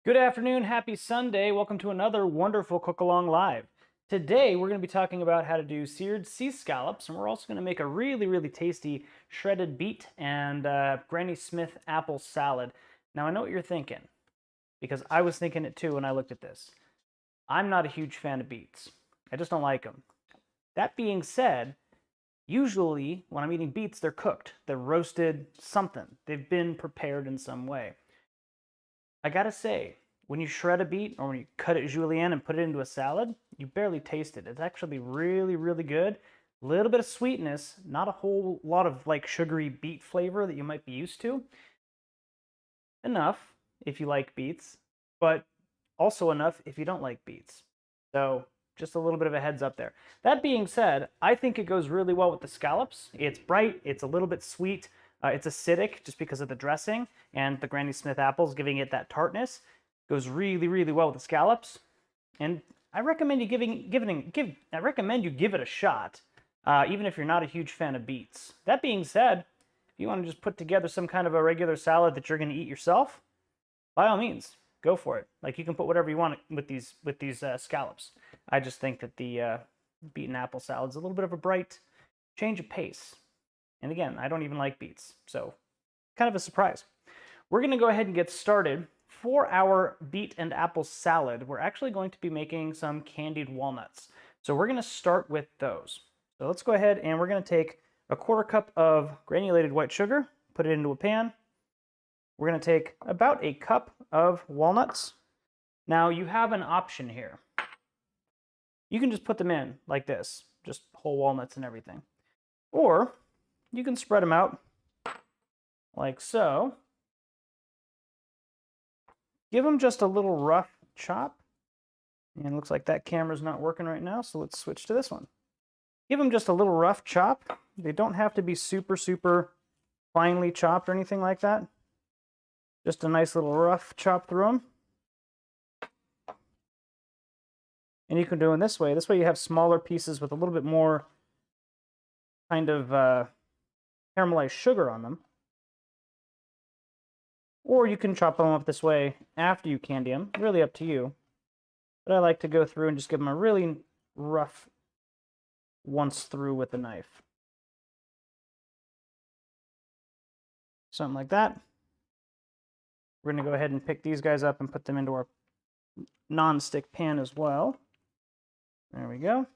Good afternoon, happy Sunday. Welcome to another wonderful Cook Along Live. Today we're going to be talking about how to do seared sea scallops, and we're also going to make a really tasty shredded beet and Granny Smith apple salad. Now I know what you're thinking, because I was thinking it too when I looked at this. I'm not a huge fan of beets. I just don't like them. That being said, usually when I'm eating beets, they're cooked, they're roasted, something. They've been prepared in some way. I gotta say, when you shred a beet or when you cut it julienne and put it into a salad, you barely taste it. It's actually really good. A little bit of sweetness, not a whole lot of like sugary beet flavor that you might be used to. Enough if you like beets, but also enough if you don't like beets. So just a little bit of a heads up there. That being said, I think it goes really well with the scallops. It's bright, it's a little bit sweet, it's acidic just because of the dressing and the Granny Smith apples giving it that tartness. Goes really well with the scallops, and I recommend you give it a shot, even if you're not a huge fan of beets. That being said, if you want to just put together some kind of a regular salad that you're going to eat yourself, by all means, go for it. Like, you can put whatever you want with these scallops. I just think that the beet and apple salad is a little bit of a bright change of pace. And again, I don't even like beets, so kind of a surprise. We're going to go ahead and get started. For our beet and apple salad, we're actually going to be making some candied walnuts. So we're going to start with those. So let's go ahead and we're going to take a 1/4 cup of granulated white sugar, put it into a pan. We're going to take about a cup of walnuts. Now you have an option here. You can just put them in like this, just whole walnuts and everything. Or you can spread them out like so. Give them just a little rough chop. And it looks like that camera's not working right now, so let's switch to this one. Give them just a little rough chop. They don't have to be super finely chopped or anything like that. Just a nice little rough chop through them. And you can do it this way. This way you have smaller pieces with a little bit more kind of caramelized sugar on them. Or you can chop them up this way after you candy them. Really up to you. But I like to go through and just give them a really rough once through with a knife. Something like that. We're going to go ahead and pick these guys up and put them into our non-stick pan as well. There we go.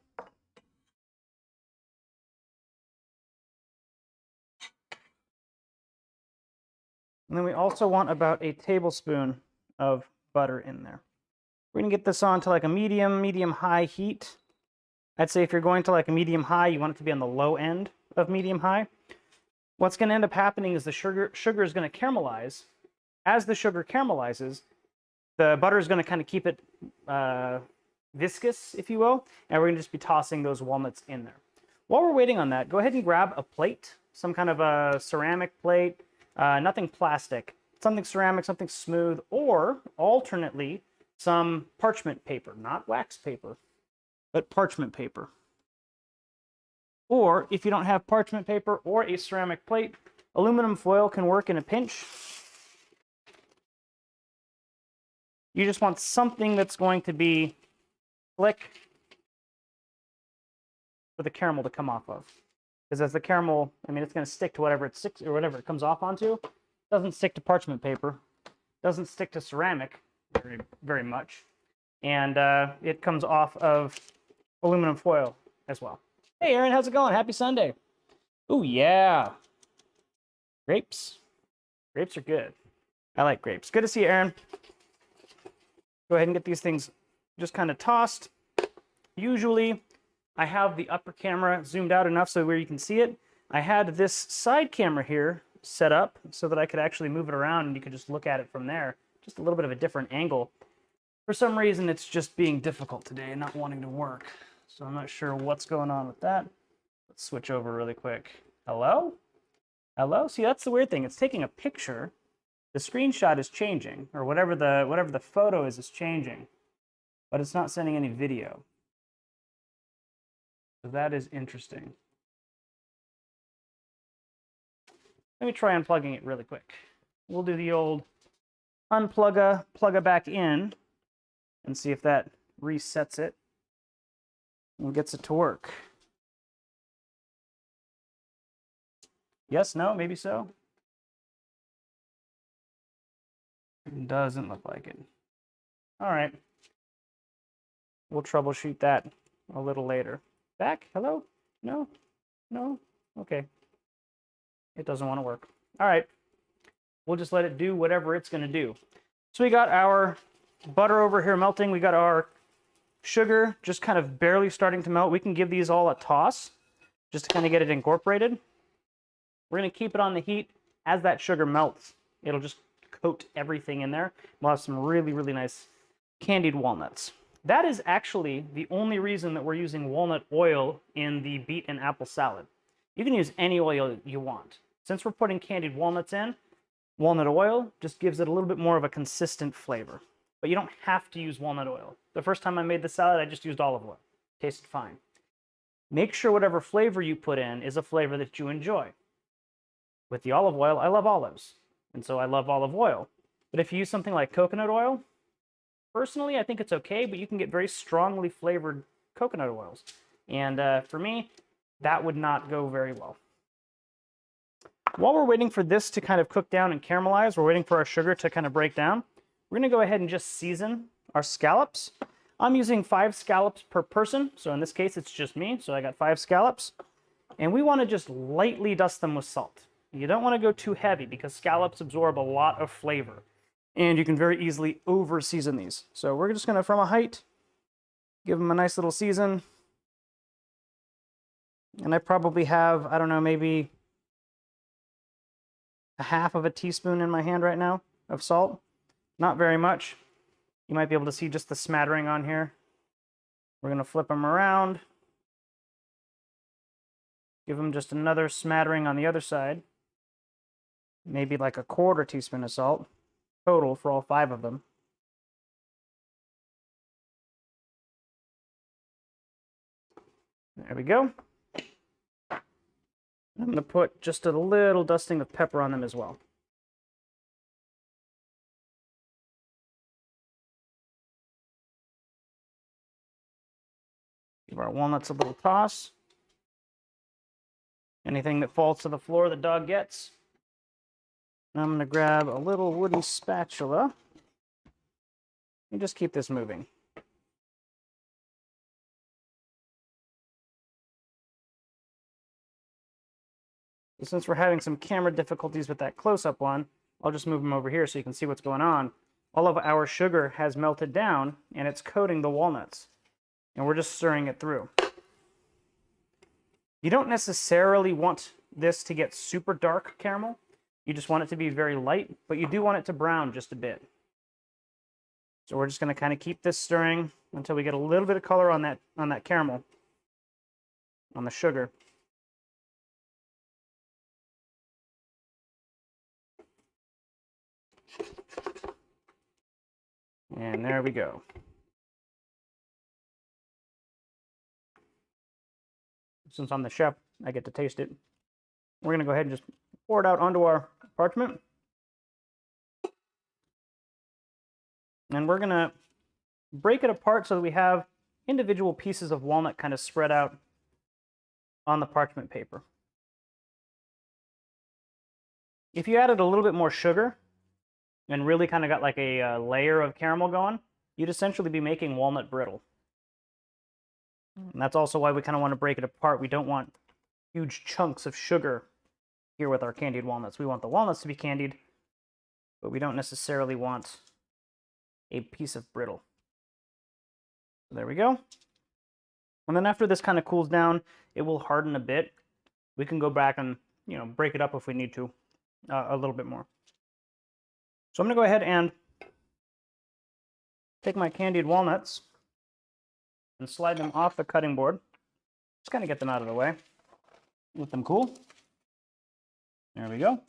And then we also want about a tablespoon of butter in there. We're going to get this on to like a medium-high heat. I'd say if you're going to like a medium-high, you want it to be on the low end of medium-high. What's going to end up happening is the sugar is going to caramelize. As the sugar caramelizes, the butter is going to kind of keep it viscous, if you will, and we're going to just be tossing those walnuts in there. While we're waiting on that, go ahead and grab a plate, some kind of a ceramic plate, nothing plastic, something ceramic, something smooth, or alternately, some parchment paper, not wax paper, but parchment paper. Or if you don't have parchment paper or a ceramic plate, aluminum foil can work in a pinch. You just want something that's going to be slick for the caramel to come off of. Because as the caramel, I mean, it's going to stick to whatever it sticks or whatever it comes off onto. It doesn't stick to parchment paper. It doesn't stick to ceramic very much. And it comes off of aluminum foil as well. Hey, Aaron, how's it going? Happy Sunday. Ooh, yeah. Grapes. Grapes are good. I like grapes. Good to see you, Aaron. Go ahead and get these things just kind of tossed. Usually, I have the upper camera zoomed out enough so where you can see it. I had this side camera here set up so that I could actually move it around and you could just look at it from there. Just a little bit of a different angle. For some reason, it's just being difficult today and not wanting to work. So I'm not sure what's going on with that. Let's switch over really quick. Hello? Hello? See, that's the weird thing. It's taking a picture. The screenshot is changing, or whatever the photo is changing, but it's not sending any video. So that is interesting. Let me try unplugging it really quick. We'll do the old plug a back in and see if that resets it and gets it to work. Yes, no, maybe so. It doesn't look like it. All right. We'll troubleshoot that a little later. Back? Hello? No? No? Okay. It doesn't want to work. All right. We'll just let it do whatever it's going to do. So we got our butter over here melting. We got our sugar just kind of barely starting to melt. We can give these all a toss just to kind of get it incorporated. We're going to keep it on the heat. As that sugar melts, it'll just coat everything in there. We'll have some really, really nice candied walnuts. That is actually the only reason that we're using walnut oil in the beet and apple salad. You can use any oil you want. Since we're putting candied walnuts in, walnut oil just gives it a little bit more of a consistent flavor. But you don't have to use walnut oil. The first time I made the salad, I just used olive oil. Tasted fine. Make sure whatever flavor you put in is a flavor that you enjoy. With the olive oil, I love olives, and so I love olive oil. But if you use something like coconut oil, personally, I think it's okay, but you can get very strongly flavored coconut oils. And for me, that would not go very well. While we're waiting for this to kind of cook down and caramelize, we're waiting for our sugar to kind of break down. We're going to go ahead and just season our scallops. I'm using 5 scallops per person, so in this case, it's just me, so I got 5 scallops. And we want to just lightly dust them with salt. You don't want to go too heavy because scallops absorb a lot of flavor. And you can very easily over-season these. So we're just going to, from a height, give them a nice little season. And I probably have, I don't know, maybe a half of a teaspoon in my hand right now of salt. Not very much. You might be able to see just the smattering on here. We're going to flip them around. Give them just another smattering on the other side. Maybe like a 1/4 teaspoon of salt total for all 5 of them. There we go. I'm going to put just a little dusting of pepper on them as well. Give our walnuts a little toss. Anything that falls to the floor, the dog gets. I'm going to grab a little wooden spatula and just keep this moving. So since we're having some camera difficulties with that close-up one, I'll just move them over here so you can see what's going on. All of our sugar has melted down and it's coating the walnuts. And we're just stirring it through. You don't necessarily want this to get super dark caramel. You just want it to be very light, but you do want it to brown just a bit. So we're just going to kind of keep this stirring until we get a little bit of color on that caramel, on the sugar. And there we go. Since I'm the chef, I get to taste it. We're going to go ahead and just pour it out onto our parchment. And we're going to break it apart so that we have individual pieces of walnut kind of spread out on the parchment paper. If you added a little bit more sugar and really kind of got like a layer of caramel going, you'd essentially be making walnut brittle. And that's also why we kind of want to break it apart. We don't want huge chunks of sugar here with our candied walnuts. We want the walnuts to be candied, but we don't necessarily want a piece of brittle. So there we go. And then after this kind of cools down, it will harden a bit. We can go back and, break it up if we need to a little bit more. So I'm going to go ahead and take my candied walnuts and slide them off the cutting board. Just kind of get them out of the way. Let them cool. There we go.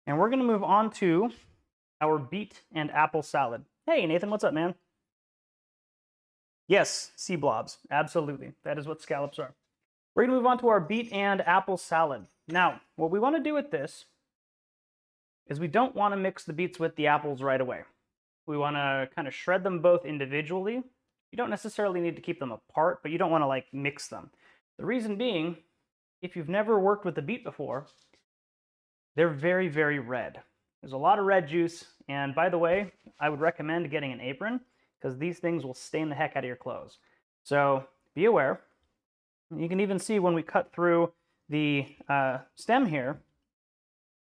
And we're going to move on to our beet and apple salad. Hey, Nathan, what's up, man? Yes, sea blobs. Absolutely. That is what scallops are. We're going to move on to our beet and apple salad. Now, what we want to do with this is we don't want to mix the beets with the apples right away. We want to kind of shred them both individually. You don't necessarily need to keep them apart, but you don't want to like mix them. The reason being, if you've never worked with the beet before, they're very, very red. There's a lot of red juice, and by the way, I would recommend getting an apron because these things will stain the heck out of your clothes. So be aware. You can even see when we cut through the stem here,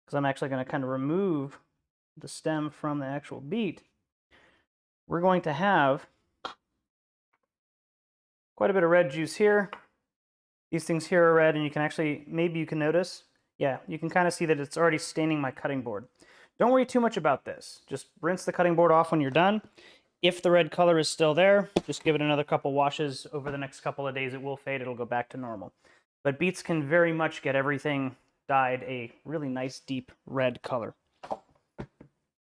because I'm actually going to kind of remove the stem from the actual beet, we're going to have quite a bit of red juice here. These things here are red, and you can actually, maybe you can notice, yeah, you can kind of see that it's already staining my cutting board. Don't worry too much about this. Just rinse the cutting board off when you're done. If the red color is still there, just give it another couple washes. Over the next couple of days, it will fade. It'll go back to normal. But beets can very much get everything dyed a really nice deep red color.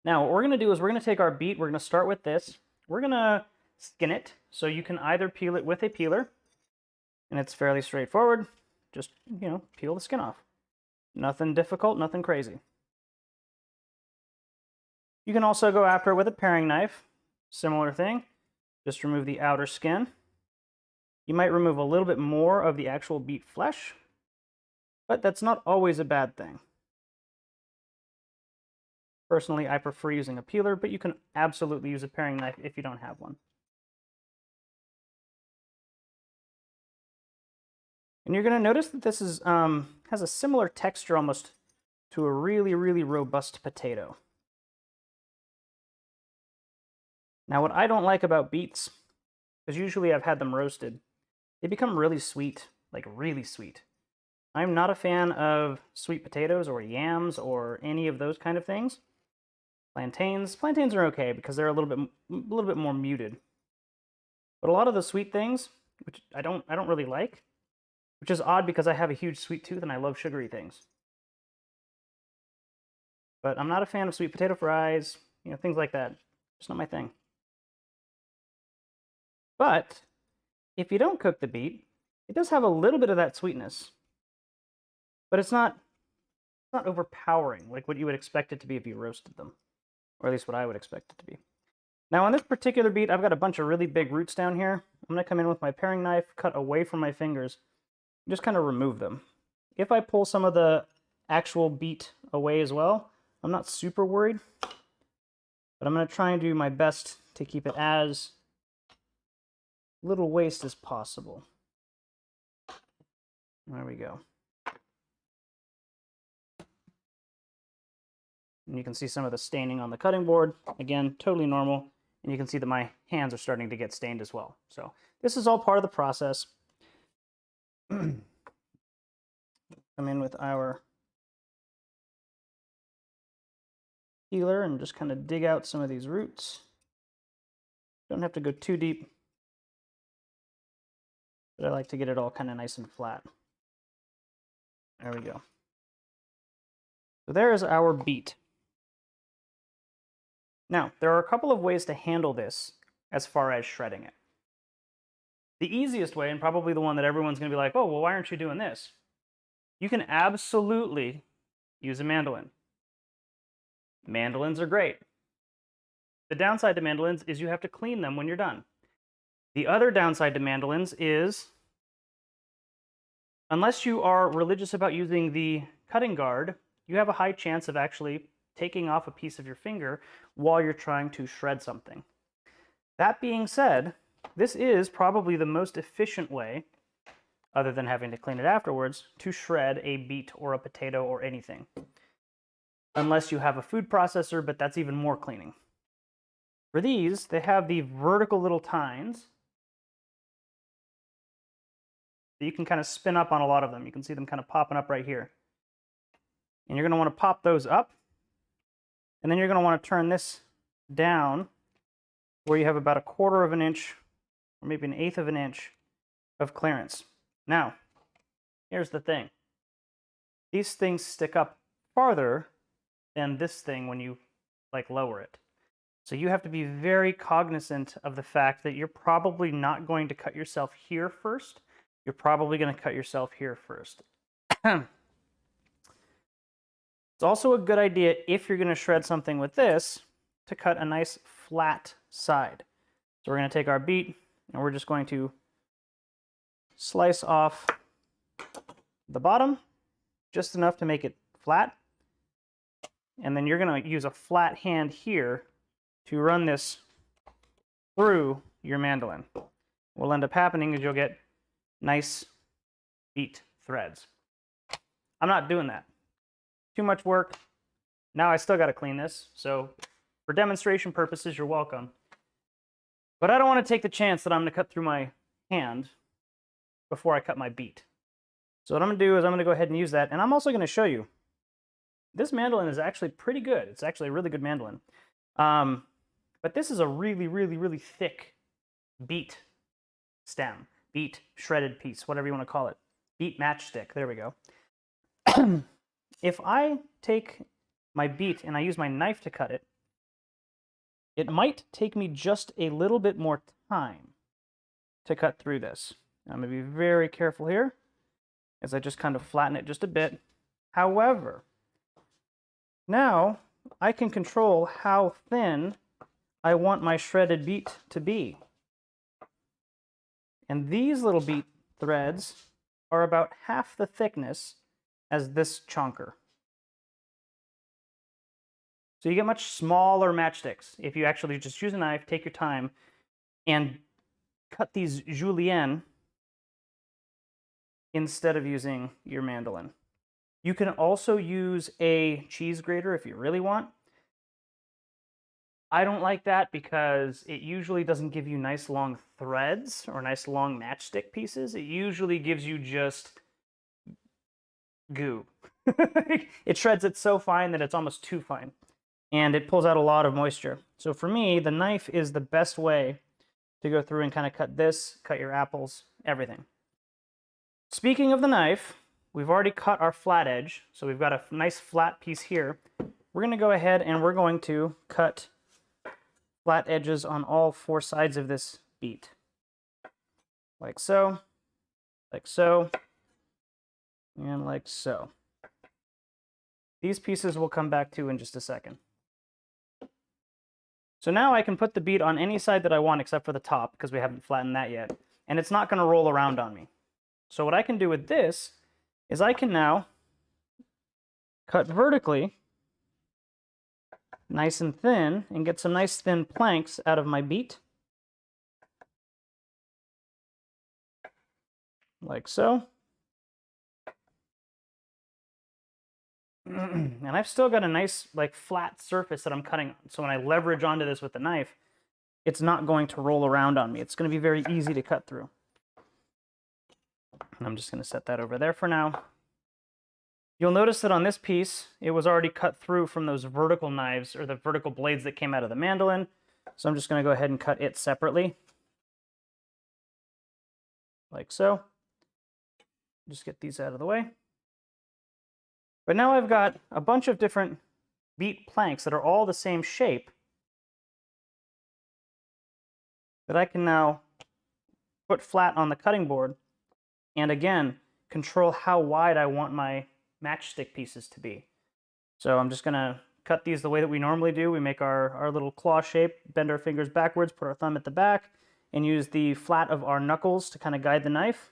Now, what we're going to do is we're going to take our beet. We're going to start with this. We're going to skin it. So you can either peel it with a peeler, and it's fairly straightforward. Just, you know, peel the skin off. Nothing difficult, nothing crazy. You can also go after it with a paring knife. Similar thing. Just remove the outer skin. You might remove a little bit more of the actual beet flesh, but that's not always a bad thing. Personally, I prefer using a peeler, but you can absolutely use a paring knife if you don't have one. And you're going to notice that this is has a similar texture almost to a really, really robust potato. Now, what I don't like about beets, because usually I've had them roasted, they become really sweet, like really sweet. I'm not a fan of sweet potatoes or yams or any of those kind of things. Plantains are okay because they're a little bit more muted. But a lot of the sweet things, which I don't really like, which is odd because I have a huge sweet tooth and I love sugary things. But I'm not a fan of sweet potato fries, you know, things like that. It's not my thing. But if you don't cook the beet, it does have a little bit of that sweetness. But it's not overpowering like what you would expect it to be if you roasted them. Or at least what I would expect it to be. Now on this particular beet, I've got a bunch of really big roots down here. I'm going to come in with my paring knife, cut away from my fingers, and just kind of remove them. If I pull some of the actual beet away as well, I'm not super worried. But I'm going to try and do my best to keep it as little waste as possible. There we go. And you can see some of the staining on the cutting board. Again, totally normal. And you can see that my hands are starting to get stained as well. So this is all part of the process. Come in with our peeler and just kind of dig out some of these roots. Don't have to go too deep, but I like to get it all kind of nice and flat. There we go. So there is our beet. Now, there are a couple of ways to handle this as far as shredding it. The easiest way, and probably the one that everyone's going to be like, oh, well, why aren't you doing this? You can absolutely use a mandolin. Mandolins are great. The downside to mandolins is you have to clean them when you're done. The other downside to mandolins is, unless you are religious about using the cutting guard, you have a high chance of actually taking off a piece of your finger while you're trying to shred something. That being said, this is probably the most efficient way, other than having to clean it afterwards, to shred a beet or a potato or anything. Unless you have a food processor, but that's even more cleaning. For these, they have the vertical little tines that you can kind of spin up on a lot of them. You can see them kind of popping up right here. And you're going to want to pop those up. And then you're going to want to turn this down where you have about 1/4 of an inch or maybe 1/8 of an inch of clearance. Now, here's the thing. These things stick up farther than this thing when you like lower it. So you have to be very cognizant of the fact that you're probably not going to cut yourself here first. You're probably going to cut yourself here first. It's also a good idea if you're going to shred something with this to cut a nice flat side. So we're going to take our beet and we're just going to slice off the bottom just enough to make it flat. And then you're going to use a flat hand here to run this through your mandolin. What will end up happening is you'll get nice beet threads. I'm not doing that. Too much work. Now I still got to clean this, so for demonstration purposes, you're welcome. But I don't want to take the chance that I'm going to cut through my hand before I cut my beet. So what I'm going to do is I'm going to go ahead and use that, and I'm also going to show you. This mandolin is actually pretty good. It's actually a really good mandolin. But this is a really, really, really thick beet stem. Beet shredded piece, whatever you want to call it. Beet matchstick. There we go. If I take my beet and I use my knife to cut it, it might take me just a little bit more time to cut through this. I'm going to be very careful here as I just kind of flatten it just a bit. However, now I can control how thin I want my shredded beet to be. And these little beet threads are about half the thickness as this chunker. So you get much smaller matchsticks if you actually just use a knife, take your time, and cut these julienne instead of using your mandolin. You can also use a cheese grater if you really want. I don't like that because it usually doesn't give you nice long threads or nice long matchstick pieces. It usually gives you just goo. It shreds it so fine that it's almost too fine. And it pulls out a lot of moisture. So for me, the knife is the best way to go through and kind of cut this, cut your apples, everything. Speaking of the knife, we've already cut our flat edge. So we've got a nice flat piece here. We're going to go ahead and we're going to cut flat edges on all 4 sides of this beet. Like so, and like so. These pieces we'll come back to in just a second. So now I can put the beet on any side that I want except for the top because we haven't flattened that yet. And it's not going to roll around on me. So what I can do with this is I can now cut vertically, nice and thin, and get some nice thin planks out of my beet. Like so. And I've still got a nice like flat surface that I'm cutting on. So when I leverage onto this with the knife, it's not going to roll around on me. It's going to be very easy to cut through. And I'm just going to set that over there for now. You'll notice that on this piece, it was already cut through from those vertical knives or the vertical blades that came out of the mandolin. So I'm just going to go ahead and cut it separately. Like so. Just get these out of the way. But now I've got a bunch of different beet planks that are all the same shape that I can now put flat on the cutting board and again control how wide I want my matchstick pieces to be. So I'm just going to cut these the way that we normally do. We make our little claw shape, bend our fingers backwards, put our thumb at the back, and use the flat of our knuckles to kind of guide the knife.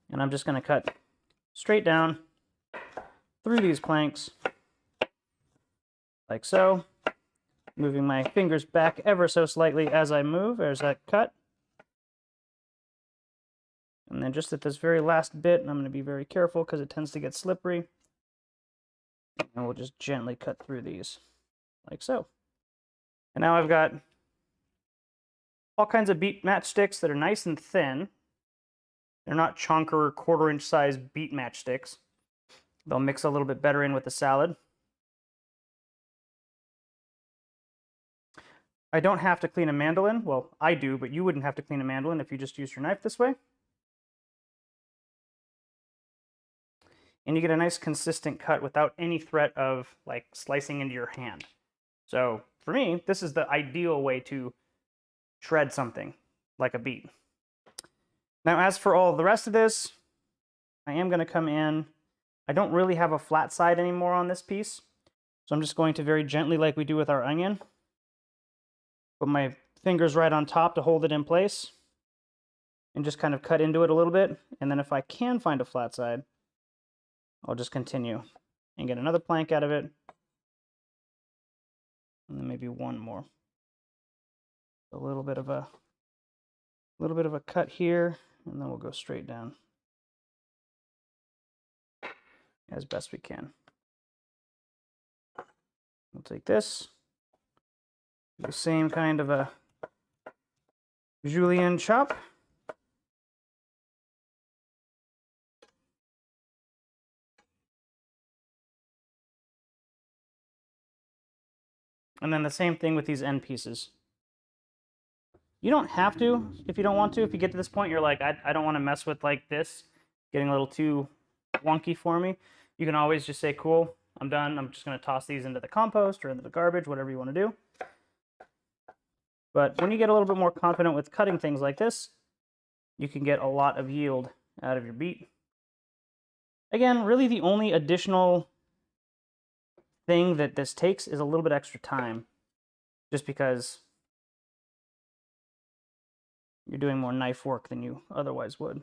And I'm just going to cut straight down through these planks, like so, moving my fingers back ever so slightly as I move. There's that cut. And then just at this very last bit, I'm going to be very careful because it tends to get slippery. And we'll just gently cut through these, like so. And now I've got all kinds of beet matchsticks that are nice and thin. They're not chunker, 1/4-inch size beet matchsticks. They'll mix a little bit better in with the salad. I don't have to clean a mandolin. Well, I do, but you wouldn't have to clean a mandolin if you just used your knife this way. And you get a nice consistent cut without any threat of like slicing into your hand. So for me, this is the ideal way to shred something like a beet. Now as for all the rest of this, I am going to come in. I don't really have a flat side anymore on this piece, so I'm just going to very gently, like we do with our onion, put my fingers right on top to hold it in place, and just kind of cut into it a little bit. And then if I can find a flat side, I'll just continue and get another plank out of it, and then maybe one more. A little bit of a cut here, and then we'll go straight down as best we can. We'll take this, the same kind of a julienne chop. And then the same thing with these end pieces. You don't have to if you don't want to. If you get to this point, you're like, I don't want to mess with like this, getting a little too wonky for me. You can always just say, cool, I'm done. I'm just going to toss these into the compost or into the garbage, whatever you want to do. But when you get a little bit more confident with cutting things like this, you can get a lot of yield out of your beet. Again, really the only additional thing that this takes is a little bit extra time, just because you're doing more knife work than you otherwise would.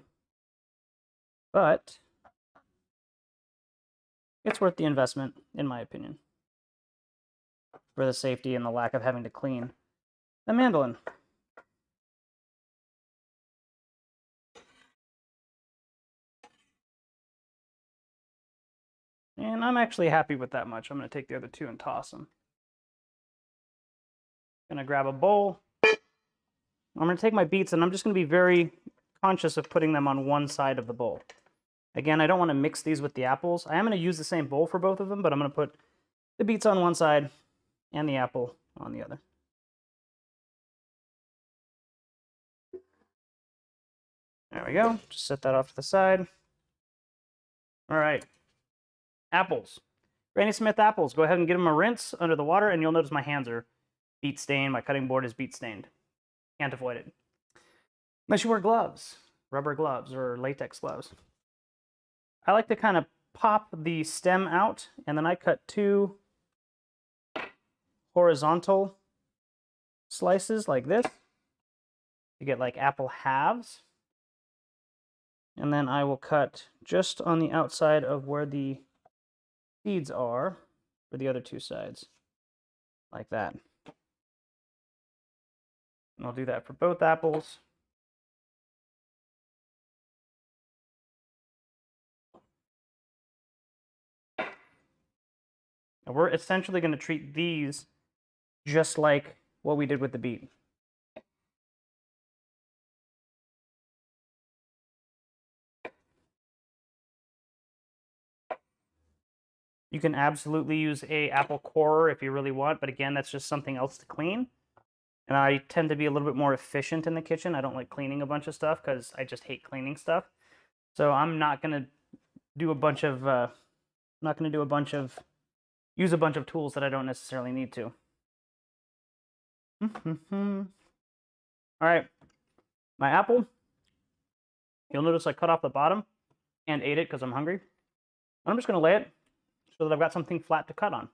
But it's worth the investment, in my opinion, for the safety and the lack of having to clean the mandolin. And I'm actually happy with that much. I'm going to take the other two and toss them. Going to grab a bowl. I'm going to take my beets, and I'm just going to be very conscious of putting them on one side of the bowl. Again, I don't want to mix these with the apples. I am going to use the same bowl for both of them, but I'm going to put the beets on one side and the apple on the other. There we go. Just set that off to the side. All right. Apples. Granny Smith apples. Go ahead and give them a rinse under the water, and you'll notice my hands are beet stained. My cutting board is beet stained. Can't avoid it. Unless you wear gloves, rubber gloves or latex gloves. I like to kind of pop the stem out, and then I cut 2 horizontal slices like this to get like apple halves. And then I will cut just on the outside of where the seeds are for the other 2 sides, like that. And I'll do that for both apples. And we're essentially going to treat these just like what we did with the beet. You can absolutely use a apple corer if you really want, but again, that's just something else to clean. And I tend to be a little bit more efficient in the kitchen. I don't like cleaning a bunch of stuff because I just hate cleaning stuff. So I'm not going to do a bunch of, use a bunch of tools that I don't necessarily need to. All right, my apple. You'll notice I cut off the bottom and ate it because I'm hungry. I'm just going to lay it so that I've got something flat to cut on.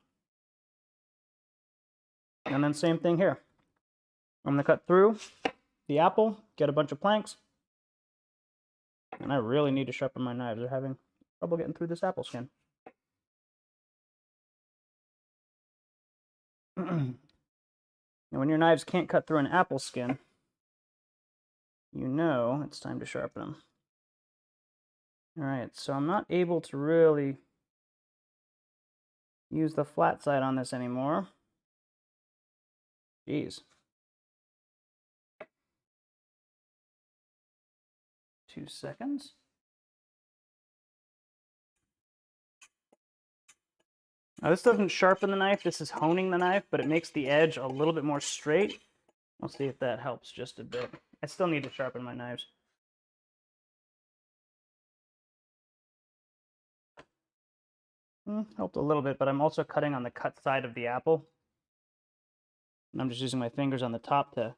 And then same thing here. I'm going to cut through the apple, get a bunch of planks. And I really need to sharpen my knives. They're having trouble getting through this apple skin. And when your knives can't cut through an apple skin, you know it's time to sharpen them. All right, so I'm not able to really use the flat side on this anymore. Jeez. 2 seconds. Now this doesn't sharpen the knife, this is honing the knife, but it makes the edge a little bit more straight. We'll see if that helps just a bit. I still need to sharpen my knives. Helped a little bit, but I'm also cutting on the cut side of the apple. And I'm just using my fingers on the top to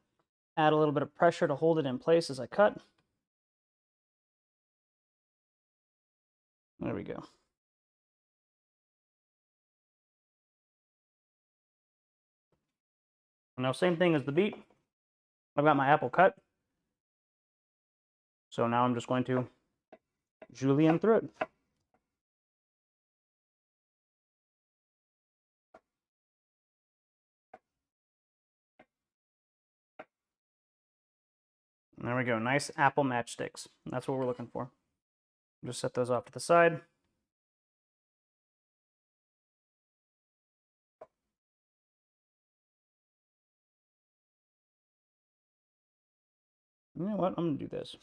add a little bit of pressure to hold it in place as I cut. There we go. Now, same thing as the beet. I've got my apple cut. So now I'm just going to julienne through it. There we go, nice apple matchsticks. That's what we're looking for. Just set those off to the side. You know what, I'm gonna do this.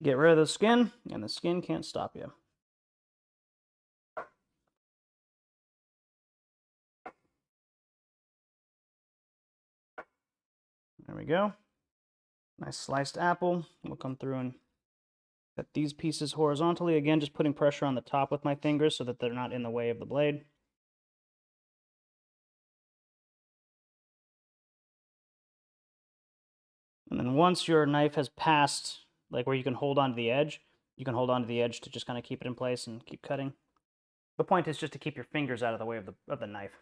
Get rid of the skin, and the skin can't stop you. There we go. Nice sliced apple. We'll come through and cut these pieces horizontally. Again, just putting pressure on the top with my fingers so that they're not in the way of the blade. And then once your knife has passed, like where you can hold onto the edge, you can hold onto the edge to just kind of keep it in place and keep cutting. The point is just to keep your fingers out of the way of the knife.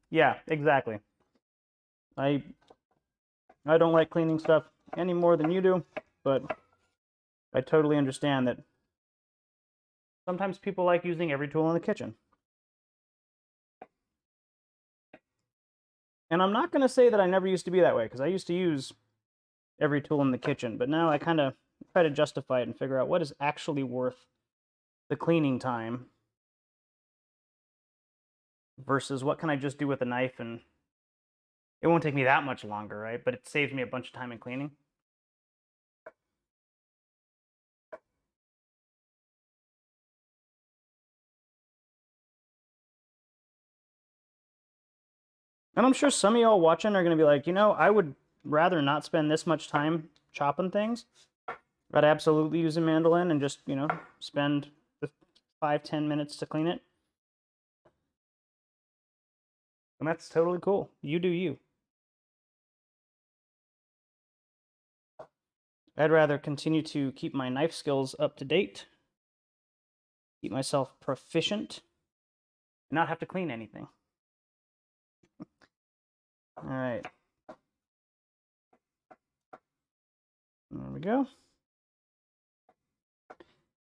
Yeah, exactly. I don't like cleaning stuff any more than you do, but I totally understand that sometimes people like using every tool in the kitchen. And I'm not going to say that I never used to be that way, because I used to use every tool in the kitchen, but now I kind of try to justify it and figure out what is actually worth the cleaning time versus what can I just do with a knife, and it won't take me that much longer, right? But it saves me a bunch of time in cleaning. And I'm sure some of y'all watching are going to be like, you know, I would rather not spend this much time chopping things. I'd absolutely use a mandolin and just, you know, spend the 5-10 minutes to clean it. And that's totally cool. You do you. I'd rather continue to keep my knife skills up to date, keep myself proficient, and not have to clean anything. All right. There we go.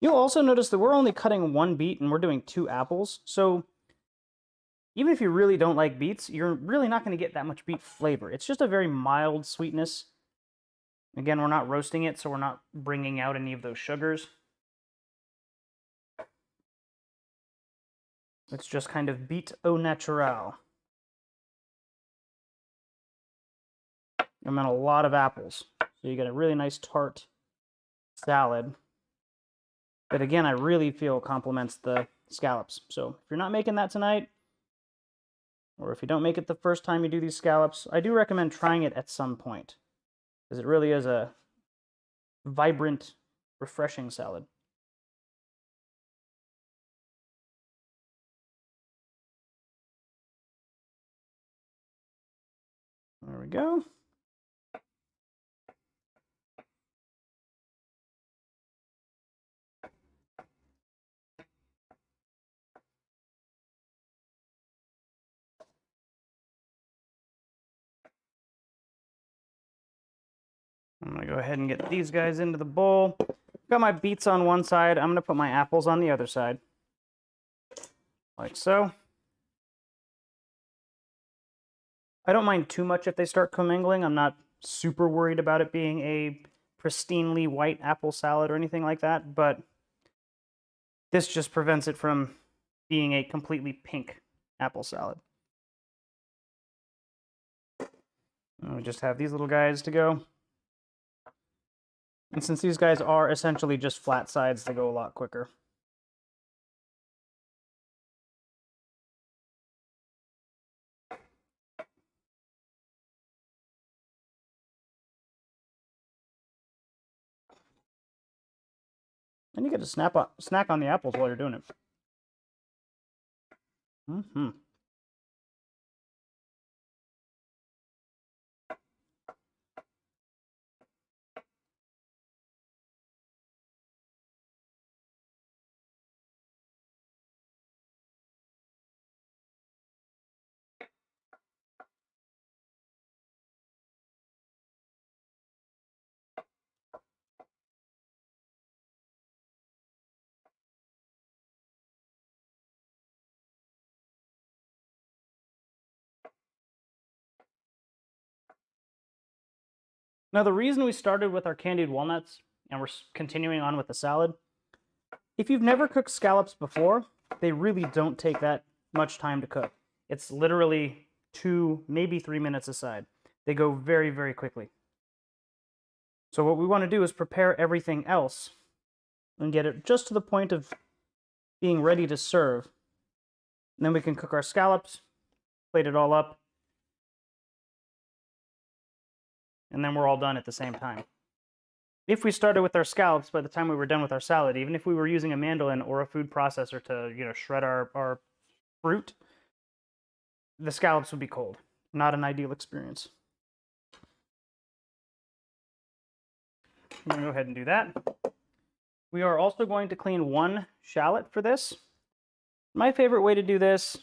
You'll also notice that we're only cutting one beet and we're doing 2 apples. So even if you really don't like beets, you're really not going to get that much beet flavor. It's just a very mild sweetness. Again, we're not roasting it, so we're not bringing out any of those sugars. It's just kind of beet au naturel. And then a lot of apples. So you get a really nice tart salad that, again, I really feel complements the scallops. So if you're not making that tonight, or if you don't make it the first time you do these scallops, I do recommend trying it at some point, because it really is a vibrant, refreshing salad. There we go. I'm going to go ahead and get these guys into the bowl. Got my beets on one side. I'm going to put my apples on the other side. Like so. I don't mind too much if they start commingling. I'm not super worried about it being a pristinely white apple salad or anything like that, but this just prevents it from being a completely pink apple salad. And we just have these little guys to go. And since these guys are essentially just flat sides, they go a lot quicker. And you get to snack on the apples while you're doing it. Now, the reason we started with our candied walnuts and we're continuing on with the salad, if you've never cooked scallops before, they really don't take that much time to cook. It's literally 2, maybe 3 minutes aside. They go very, very quickly. So what we want to do is prepare everything else and get it just to the point of being ready to serve. And then we can cook our scallops, plate it all up, and then we're all done at the same time. If we started with our scallops by the time we were done with our salad, even if we were using a mandolin or a food processor to, shred our fruit, the scallops would be cold. Not an ideal experience. I'm going to go ahead and do that. We are also going to clean 1 shallot for this. My favorite way to do this,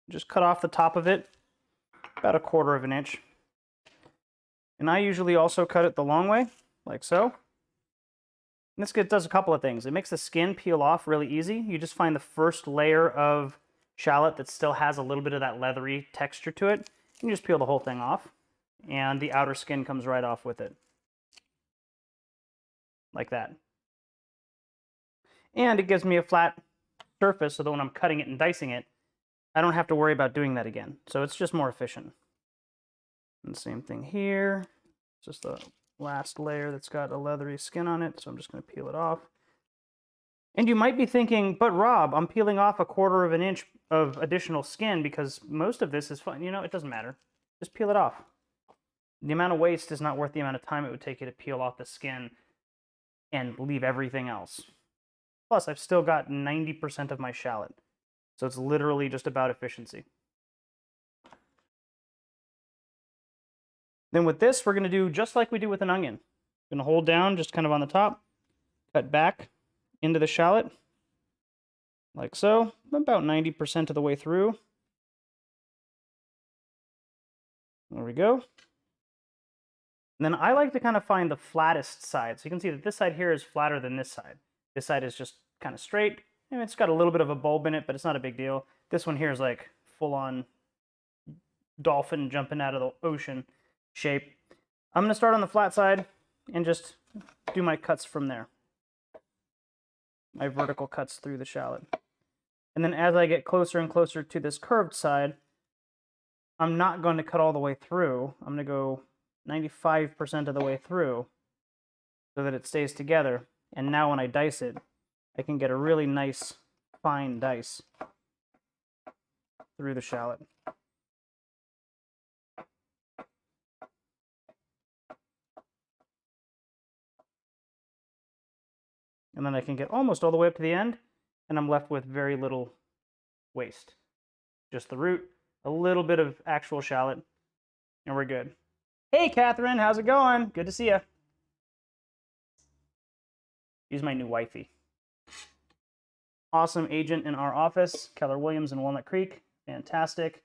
just cut off the top of it, about 1/4 inch. And I usually also cut it the long way, like so. And this does a couple of things. It makes the skin peel off really easy. You just find the first layer of shallot that still has a little bit of that leathery texture to it. You just peel the whole thing off, and the outer skin comes right off with it. Like that. And it gives me a flat surface so that when I'm cutting it and dicing it, I don't have to worry about doing that again. So it's just more efficient. And same thing here. Just the last layer that's got a leathery skin on it, so I'm just going to peel it off. And you might be thinking, but Rob, I'm peeling off 1/4 inch of additional skin because most of this is fine. It doesn't matter. Just peel it off. The amount of waste is not worth the amount of time it would take you to peel off the skin and leave everything else. Plus, I've still got 90% of my shallot. So it's literally just about efficiency. Then with this, we're going to do just like we do with an onion. Going to hold down just kind of on the top, cut back into the shallot, like so, about 90% of the way through. There we go. And then I like to kind of find the flattest side. So you can see that this side here is flatter than this side. This side is just kind of straight. And it's got a little bit of a bulb in it, but it's not a big deal. This one here is like full-on dolphin jumping out of the ocean shape. I'm going to start on the flat side and just do my cuts from there. My vertical cuts through the shallot. And then as I get closer and closer to this curved side, I'm not going to cut all the way through. I'm going to go 95% of the way through so that it stays together. And now when I dice it, I can get a really nice fine dice through the shallot. And then I can get almost all the way up to the end, and I'm left with very little waste. Just the root, a little bit of actual shallot, and we're good. Hey, Catherine, how's it going? Good to see you. She's my new wifey. Awesome agent in our office, Keller Williams in Walnut Creek. Fantastic.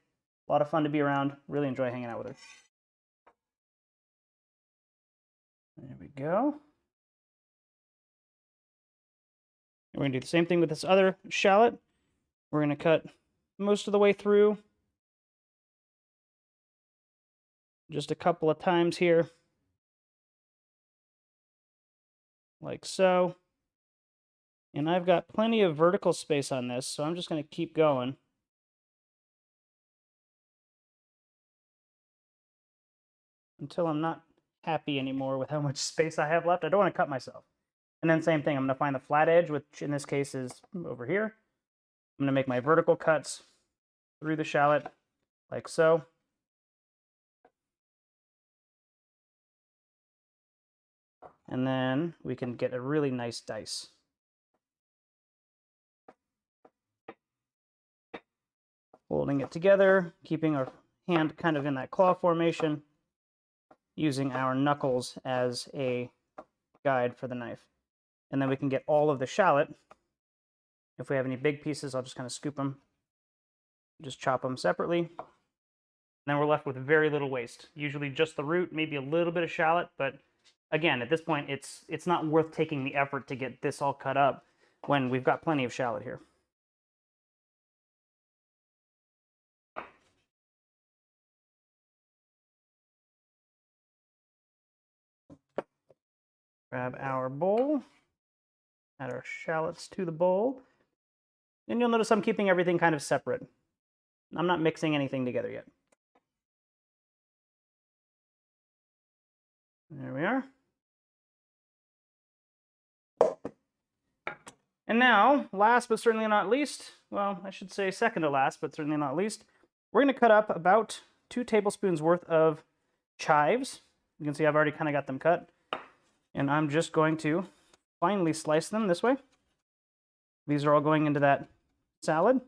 A lot of fun to be around. Really enjoy hanging out with her. There we go. We're going to do the same thing with this other shallot. We're going to cut most of the way through. Just a couple of times here. Like so. And I've got plenty of vertical space on this, so I'm just going to keep going. Until I'm not happy anymore with how much space I have left. I don't want to cut myself. And then same thing, I'm going to find the flat edge, which in this case is over here. I'm going to make my vertical cuts through the shallot, like so. And then we can get a really nice dice. Holding it together, keeping our hand kind of in that claw formation, using our knuckles as a guide for the knife. And then we can get all of the shallot. If we have any big pieces, I'll just kind of scoop them, just chop them separately. And then we're left with very little waste. Usually just the root, maybe a little bit of shallot, but again, at this point, it's not worth taking the effort to get this all cut up when we've got plenty of shallot here. Grab our bowl, add our shallots to the bowl, and you'll notice I'm keeping everything kind of separate. I'm not mixing anything together yet. There we are. And now, last but certainly not least, well, I should say second to last, but certainly not least, we're going to cut up about 2 tablespoons worth of chives. You can see I've already kind of got them cut. And I'm just going to finely slice them this way. These are all going into that salad.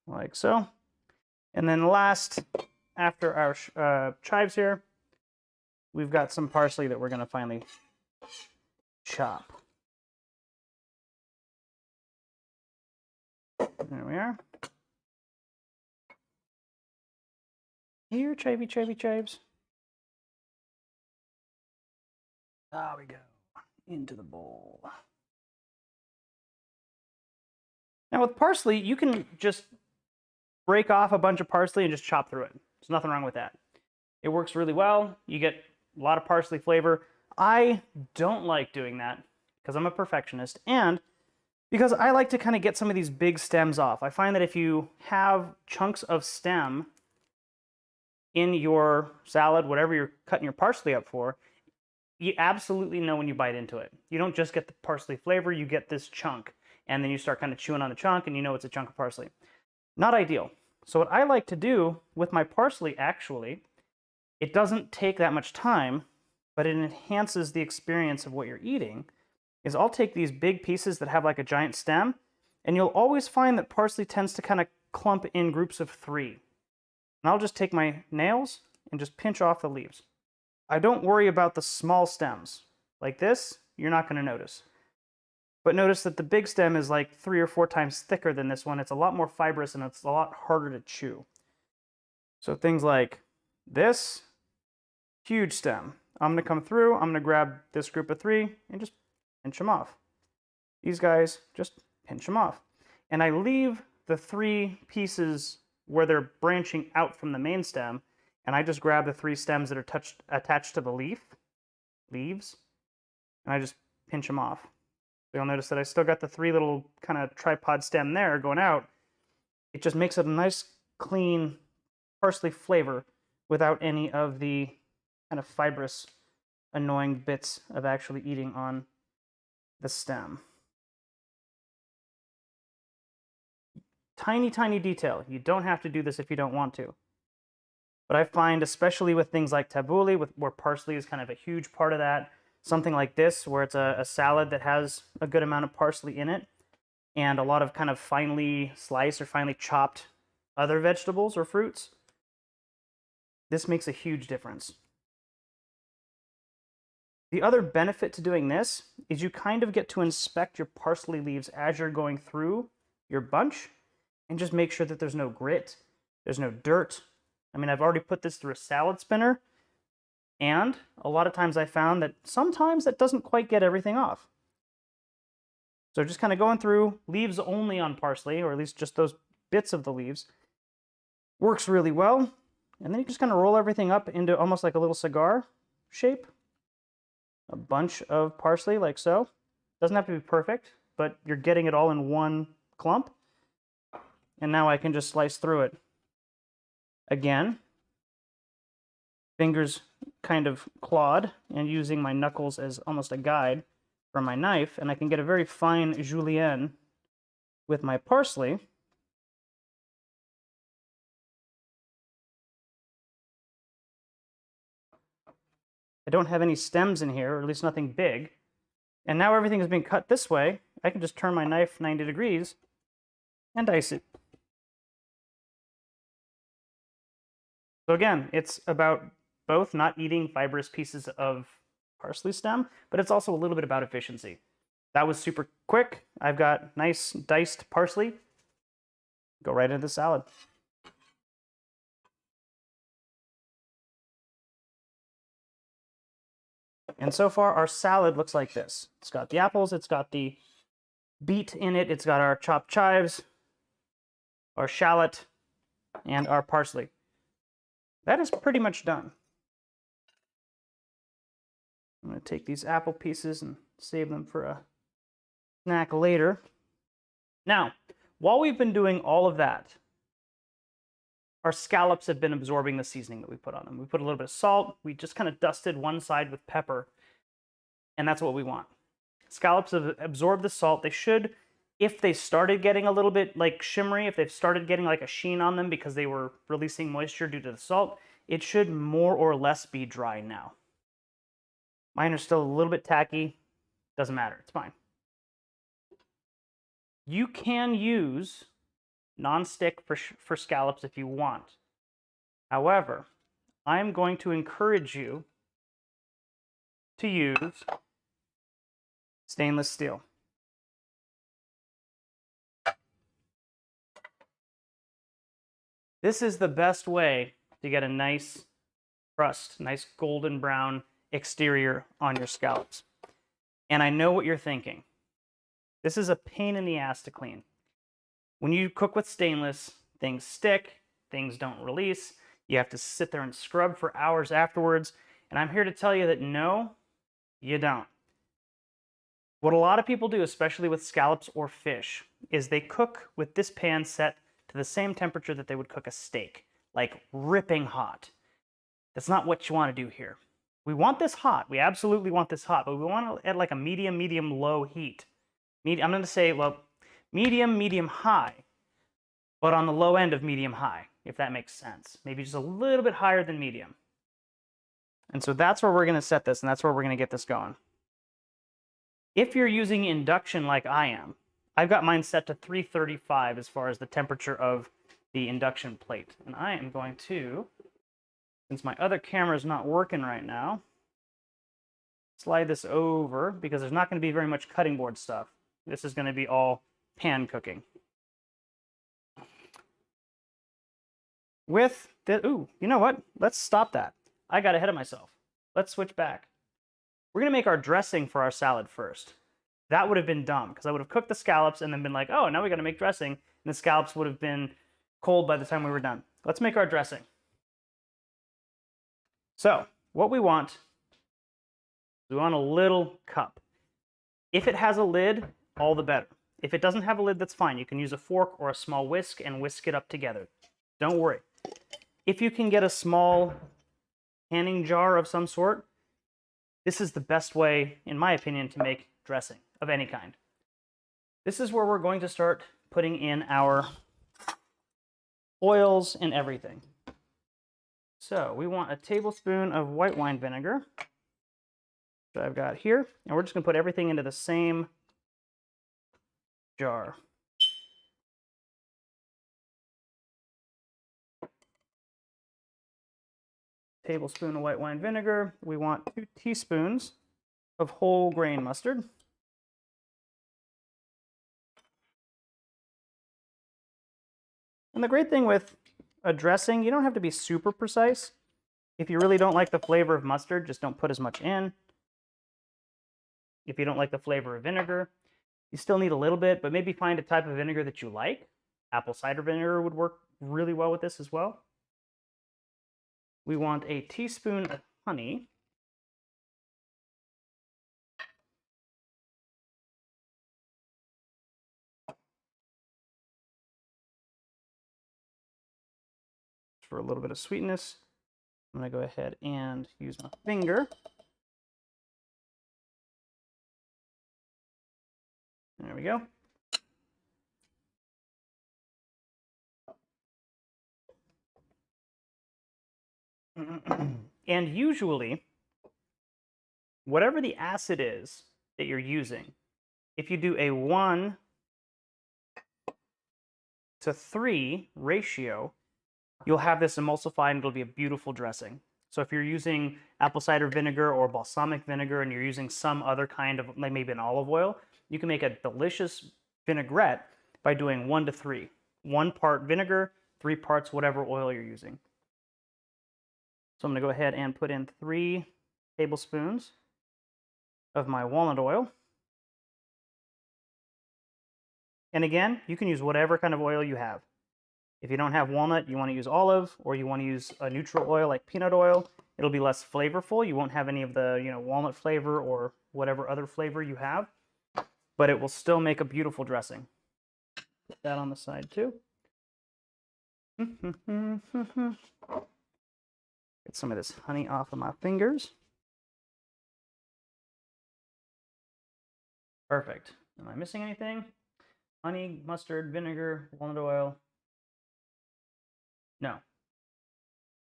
Like so. And then last, after our chives here, we've got some parsley that we're going to finally chop. There we are. Here, chivey chives. There we go. Into the bowl. Now with parsley, you can just break off a bunch of parsley and just chop through it. There's nothing wrong with that. It works really well. You get a lot of parsley flavor. I don't like doing that because I'm a perfectionist and because I like to kind of get some of these big stems off. I find that if you have chunks of stem in your salad, whatever you're cutting your parsley up for, you absolutely know when you bite into it. You don't just get the parsley flavor, you get this chunk. And then you start kind of chewing on the chunk and you know it's a chunk of parsley. Not ideal. So what I like to do with my parsley, actually, it doesn't take that much time, but it enhances the experience of what you're eating, is I'll take these big pieces that have like a giant stem, and you'll always find that parsley tends to kind of clump in groups of 3. And I'll just take my nails and just pinch off the leaves. I don't worry about the small stems. Like this, you're not going to notice. But notice that the big stem is like 3 or 4 times thicker than this one. It's a lot more fibrous and it's a lot harder to chew. So things like this, huge stem. I'm going to come through, I'm going to grab this group of 3 and just pinch them off. These guys, just pinch them off. And I leave the 3 pieces where they're branching out from the main stem, and I just grab the 3 stems that are attached to the leaves, and I just pinch them off. You'll notice that I still got the 3 little kind of tripod stem there going out. It just makes it a nice, clean parsley flavor without any of the kind of fibrous, annoying bits of actually eating on the stem. Tiny, tiny detail. You don't have to do this if you don't want to. But I find, especially with things like tabbouleh, where parsley is kind of a huge part of that, something like this, where it's a salad that has a good amount of parsley in it, and a lot of kind of finely sliced or finely chopped other vegetables or fruits, this makes a huge difference. The other benefit to doing this is you kind of get to inspect your parsley leaves as you're going through your bunch, and just make sure that there's no grit, there's no dirt. I mean, I've already put this through a salad spinner, and a lot of times I found that sometimes that doesn't quite get everything off. So just kind of going through leaves only on parsley, or at least just those bits of the leaves, works really well. And then you just kind of roll everything up into almost like a little cigar shape. A bunch of parsley like so. Doesn't have to be perfect, but you're getting it all in one clump. And now I can just slice through it. Again, fingers kind of clawed and using my knuckles as almost a guide for my knife, and I can get a very fine julienne with my parsley. I don't have any stems in here, or at least nothing big. And now everything is being cut this way. I can just turn my knife 90 degrees and dice it. So again, it's about both not eating fibrous pieces of parsley stem, but it's also a little bit about efficiency. That was super quick. I've got nice diced parsley. Go right into the salad. And so far, our salad looks like this. It's got the apples, it's got the beet in it. It's got our chopped chives, our shallot, and our parsley. That is pretty much done. I'm going to take these apple pieces and save them for a snack later. Now, while we've been doing all of that, our scallops have been absorbing the seasoning that we put on them. We put a little bit of salt. We just kind of dusted one side with pepper, and that's what we want. Scallops have absorbed the salt. They should, if they started getting a little bit like shimmery, if they've started getting like a sheen on them because they were releasing moisture due to the salt, it should more or less be dry now. Mine are still a little bit tacky. Doesn't matter. It's fine. You can use non-stick for scallops if you want. However, I'm going to encourage you to use stainless steel. This is the best way to get a nice crust, nice golden brown exterior on your scallops. And I know what you're thinking. This is a pain in the ass to clean. When you cook with stainless, things stick, things don't release. You have to sit there and scrub for hours afterwards. And I'm here to tell you that no, you don't. What a lot of people do, especially with scallops or fish, is they cook with this pan set to the same temperature that they would cook a steak, like ripping hot. That's not what you want to do here. We want this hot. We absolutely want this hot, but we want it at like a medium, low heat. I'm going to say, well, medium, high, but on the low end of medium high, if that makes sense. Maybe just a little bit higher than medium. And so that's where we're going to set this, and that's where we're going to get this going. If you're using induction like I am, I've got mine set to 335 as far as the temperature of the induction plate. And I am going to, since my other camera is not working right now, slide this over because there's not going to be very much cutting board stuff. This is going to be all pan cooking. With the, ooh, you know what? Let's stop that. I got ahead of myself. Let's switch back. We're going to make our dressing for our salad first. That would have been dumb because I would have cooked the scallops and then been like, oh, now we got to make dressing. And the scallops would have been cold by the time we were done. Let's make our dressing. So what we want a little cup. If it has a lid, all the better. If it doesn't have a lid, that's fine. You can use a fork or a small whisk and whisk it up together. Don't worry. If you can get a small canning jar of some sort, this is the best way, in my opinion, to make dressing of any kind. This is where we're going to start putting in our oils and everything. So we want a tablespoon of white wine vinegar that I've got here, and we're just going to put everything into the same jar. Tablespoon of white wine vinegar. We want 2 teaspoons of whole grain mustard. And the great thing with a dressing, you don't have to be super precise. If you really don't like the flavor of mustard, just don't put as much in. If you don't like the flavor of vinegar, you still need a little bit, but maybe find a type of vinegar that you like. Apple cider vinegar would work really well with this as well. We want a teaspoon of honey. For a little bit of sweetness, I'm going to go ahead and use my finger. There we go. And usually, whatever the acid is that you're using, if you do a 1:3 ratio, you'll have this emulsify and it'll be a beautiful dressing. So if you're using apple cider vinegar or balsamic vinegar and you're using some other kind of, like maybe an olive oil, you can make a delicious vinaigrette by doing 1:3. 1 part vinegar, 3 parts whatever oil you're using. So I'm going to go ahead and put in 3 tablespoons of my walnut oil. And again, you can use whatever kind of oil you have. If you don't have walnut, you want to use olive, or you want to use a neutral oil like peanut oil. It'll be less flavorful. You won't have any of the, walnut flavor or whatever other flavor you have, but it will still make a beautiful dressing. Put that on the side too. Get some of this honey off of my fingers. Perfect. Am I missing anything? Honey, mustard, vinegar, walnut oil. No.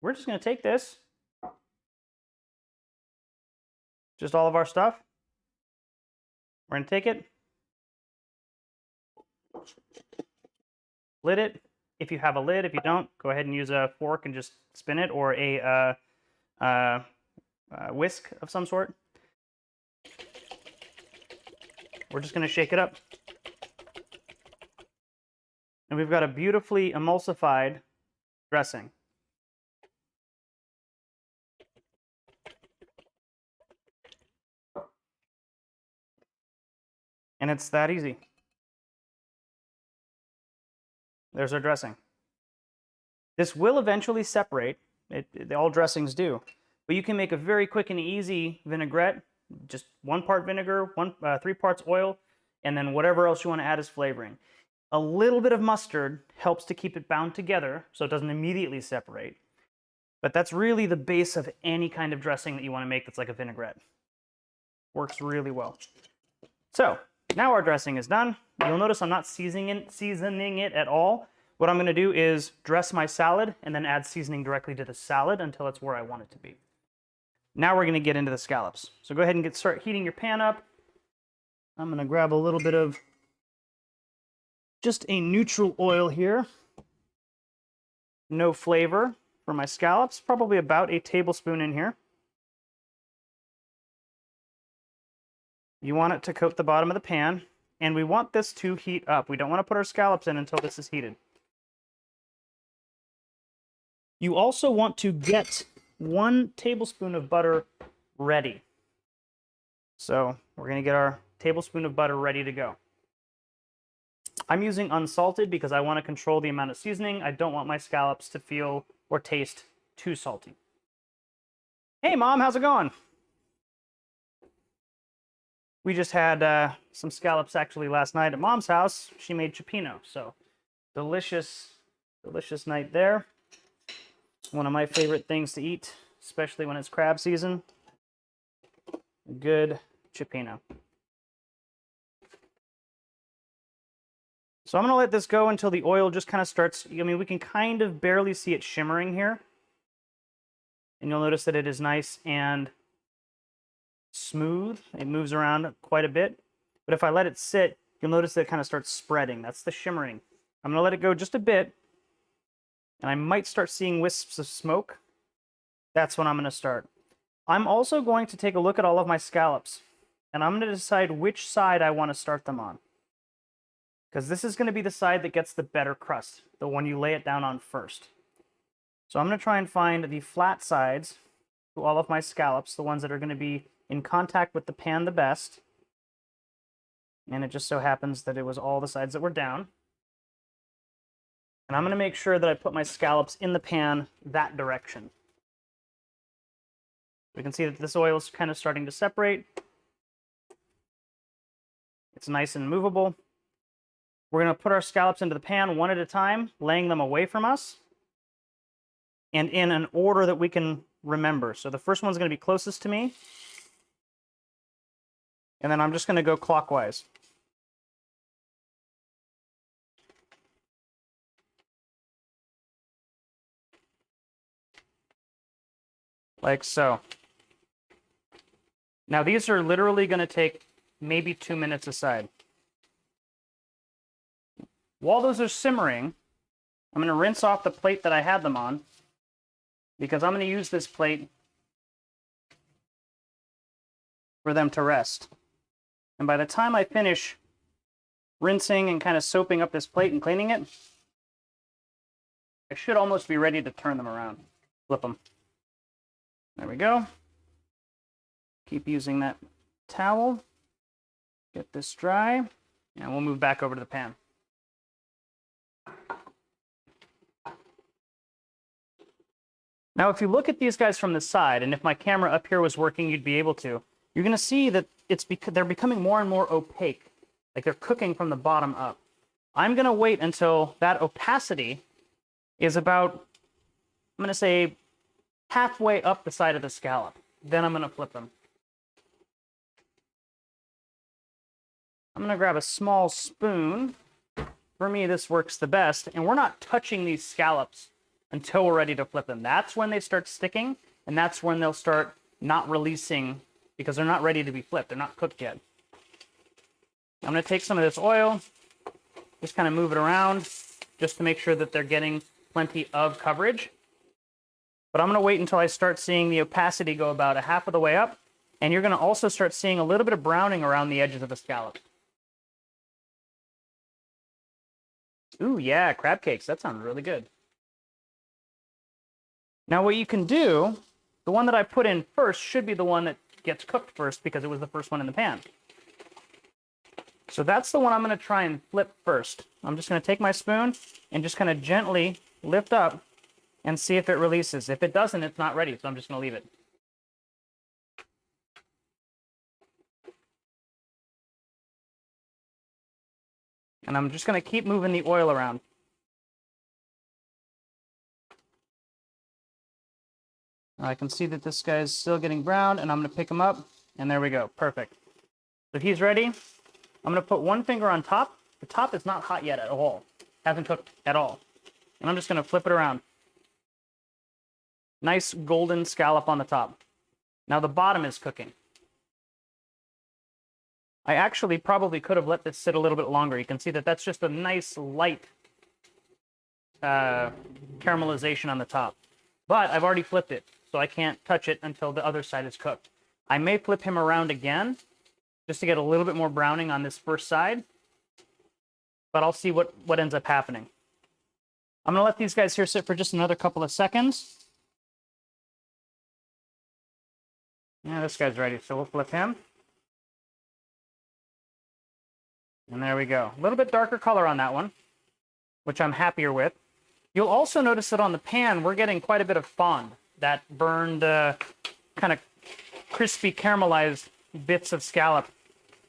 We're just going to take this, just all of our stuff. We're going to take it, lid it. If you have a lid, if you don't, go ahead and use a fork and just spin it, or a whisk of some sort. We're just going to shake it up. And we've got a beautifully emulsified dressing. And it's that easy. There's our dressing. This will eventually separate. All dressings do. But you can make a very quick and easy vinaigrette. Just 1 part vinegar, 3 parts oil, and then whatever else you want to add as flavoring. A little bit of mustard helps to keep it bound together so it doesn't immediately separate. But that's really the base of any kind of dressing that you want to make that's like a vinaigrette. Works really well. So, now our dressing is done. You'll notice I'm not seasoning it at all. What I'm going to do is dress my salad and then add seasoning directly to the salad until it's where I want it to be. Now we're going to get into the scallops. So go ahead and start heating your pan up. I'm going to grab a little bit of just a neutral oil here. No flavor for my scallops. Probably about a tablespoon in here. You want it to coat the bottom of the pan, and we want this to heat up. We don't want to put our scallops in until this is heated. You also want to get 1 tablespoon of butter ready. So we're going to get our tablespoon of butter ready to go. I'm using unsalted because I want to control the amount of seasoning. I don't want my scallops to feel or taste too salty. Hey, Mom, how's it going? We just had some scallops actually last night at Mom's house. She made cioppino, so delicious, delicious night there. One of my favorite things to eat, especially when it's crab season. Good cioppino. So I'm going to let this go until the oil just kind of starts, we can kind of barely see it shimmering here. And you'll notice that it is nice and smooth. It moves around quite a bit. But if I let it sit, you'll notice that it kind of starts spreading. That's the shimmering. I'm going to let it go just a bit. And I might start seeing wisps of smoke. That's when I'm going to start. I'm also going to take a look at all of my scallops. And I'm going to decide which side I want to start them on. Because this is going to be the side that gets the better crust. The one you lay it down on first. So I'm going to try and find the flat sides to all of my scallops. The ones that are going to be in contact with the pan the best. And it just so happens that it was all the sides that were down. And I'm going to make sure that I put my scallops in the pan that direction. We can see that this oil is kind of starting to separate. It's nice and movable. We're going to put our scallops into the pan one at a time, laying them away from us, and in an order that we can remember. So the first one's going to be closest to me. And then I'm just going to go clockwise. Like so. Now these are literally going to take maybe 2 minutes aside. While those are simmering, I'm going to rinse off the plate that I had them on, because I'm going to use this plate for them to rest. And by the time I finish rinsing and kind of soaping up this plate and cleaning it, I should almost be ready to turn them around. Flip them. There we go. Keep using that towel. Get this dry, and we'll move back over to the pan. Now, if you look at these guys from the side, and if my camera up here was working, you'd be able to, you're going to see that they're becoming more and more opaque, like they're cooking from the bottom up. I'm going to wait until that opacity is about, I'm going to say, halfway up the side of the scallop. Then I'm going to flip them. I'm going to grab a small spoon. For me, this works the best, and we're not touching these scallops until we're ready to flip them. That's when they start sticking, and that's when they'll start not releasing because they're not ready to be flipped. They're not cooked yet. I'm going to take some of this oil, just kind of move it around just to make sure that they're getting plenty of coverage. But I'm going to wait until I start seeing the opacity go about a half of the way up, and you're going to also start seeing a little bit of browning around the edges of the scallop. Ooh, yeah, crab cakes. That sounds really good. Now what you can do, the one that I put in first should be the one that gets cooked first because it was the first one in the pan. So that's the one I'm going to try and flip first. I'm just going to take my spoon and just kind of gently lift up and see if it releases. If it doesn't, it's not ready, so I'm just going to leave it. And I'm just going to keep moving the oil around. I can see that this guy's still getting brown, and I'm going to pick him up, and there we go. Perfect. So he's ready. I'm going to put one finger on top. The top is not hot yet at all. Hasn't cooked at all. And I'm just going to flip it around. Nice golden scallop on the top. Now the bottom is cooking. I actually probably could have let this sit a little bit longer. You can see that that's just a nice light caramelization on the top. But I've already flipped it, so I can't touch it until the other side is cooked. I may flip him around again, just to get a little bit more browning on this first side. But I'll see what ends up happening. I'm going to let these guys here sit for just another couple of seconds. Yeah, this guy's ready, so we'll flip him. And there we go. A little bit darker color on that one, which I'm happier with. You'll also notice that on the pan, we're getting quite a bit of fond, that burned, kind of crispy caramelized bits of scallop.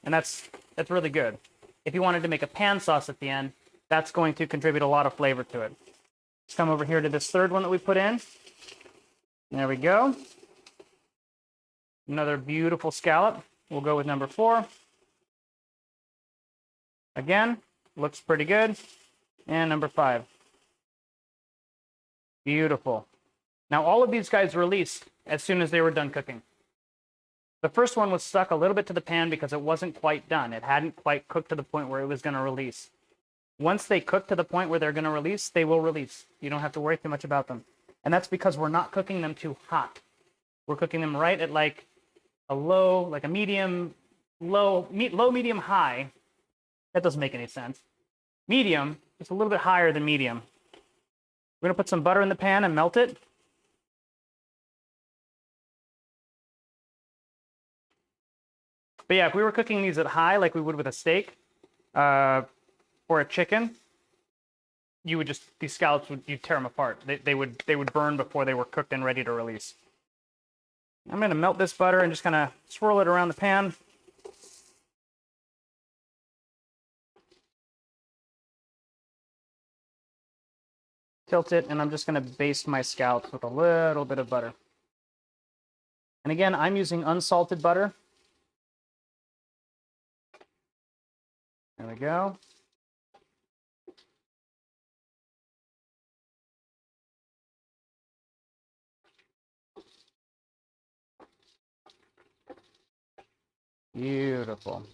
And that's really good. If you wanted to make a pan sauce at the end, that's going to contribute a lot of flavor to it. Let's come over here to this third one that we put in. There we go. Another beautiful scallop. We'll go with number 4. Again, looks pretty good. And number 5. Beautiful. Now all of these guys released as soon as they were done cooking. The first one was stuck a little bit to the pan because it wasn't quite done. It hadn't quite cooked to the point where it was going to release. Once they cook to the point where they're going to release, they will release. You don't have to worry too much about them. And that's because we're not cooking them too hot. We're cooking them right at like a low, like a medium, low, medium, high. That doesn't make any sense. Medium, just a little bit higher than medium. We're going to put some butter in the pan and melt it. But yeah, if we were cooking these at high like we would with a steak or a chicken, you would just, these scallops, you'd tear them apart. They would burn before they were cooked and ready to release. I'm going to melt this butter and just kind of swirl it around the pan. Tilt it, and I'm just going to baste my scallops with a little bit of butter. And again, I'm using unsalted butter. There we go. Beautiful.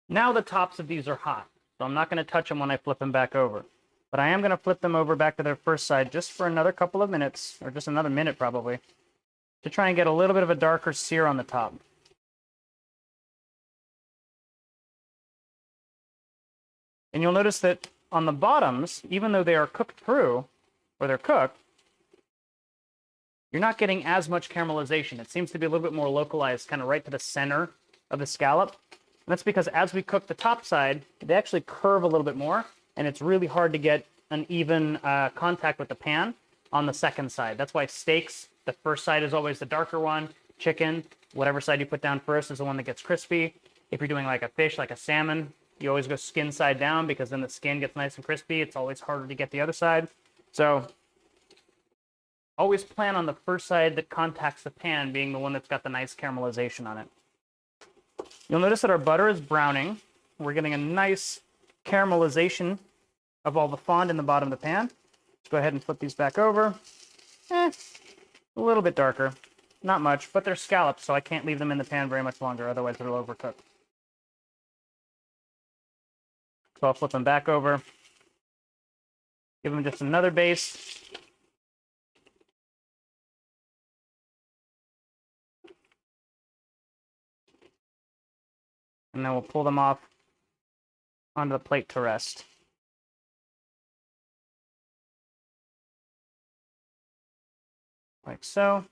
Now the tops of these are hot, so I'm not going to touch them when I flip them back over. But I am going to flip them over back to their first side just for another couple of minutes, or just another minute probably, to try and get a little bit of a darker sear on the top. And you'll notice that on the bottoms, even though they are cooked through, or they're cooked, you're not getting as much caramelization. It seems to be a little bit more localized, kind of right to the center of the scallop. And that's because as we cook the top side, they actually curve a little bit more, and it's really hard to get an even contact with the pan on the second side. That's why steaks, the first side is always the darker one. Chicken, whatever side you put down first is the one that gets crispy. If you're doing like a fish, like a salmon, you always go skin side down because then the skin gets nice and crispy. It's always harder to get the other side. So always plan on the first side that contacts the pan being the one that's got the nice caramelization on it. You'll notice that our butter is browning. We're getting a nice caramelization of all the fond in the bottom of the pan. Let's go ahead and flip these back over. A little bit darker. Not much, but they're scallops, so I can't leave them in the pan very much longer, otherwise they'll overcook. So I'll flip them back over. Give them just another base. And then we'll pull them off onto the plate to rest. Like so.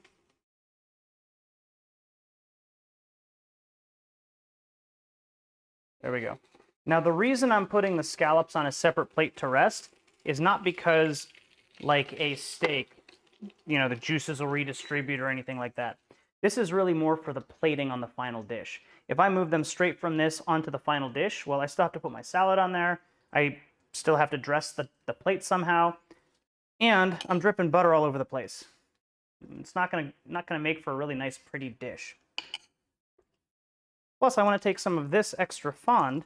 There we go. Now the reason I'm putting the scallops on a separate plate to rest is not because, like a steak, you know, the juices will redistribute or anything like that. This is really more for the plating on the final dish. If I move them straight from this onto the final dish, well, I still have to put my salad on there. I still have to dress the plate somehow. And I'm dripping butter all over the place. It's not gonna make for a really nice, pretty dish. Plus, I want to take some of this extra fond,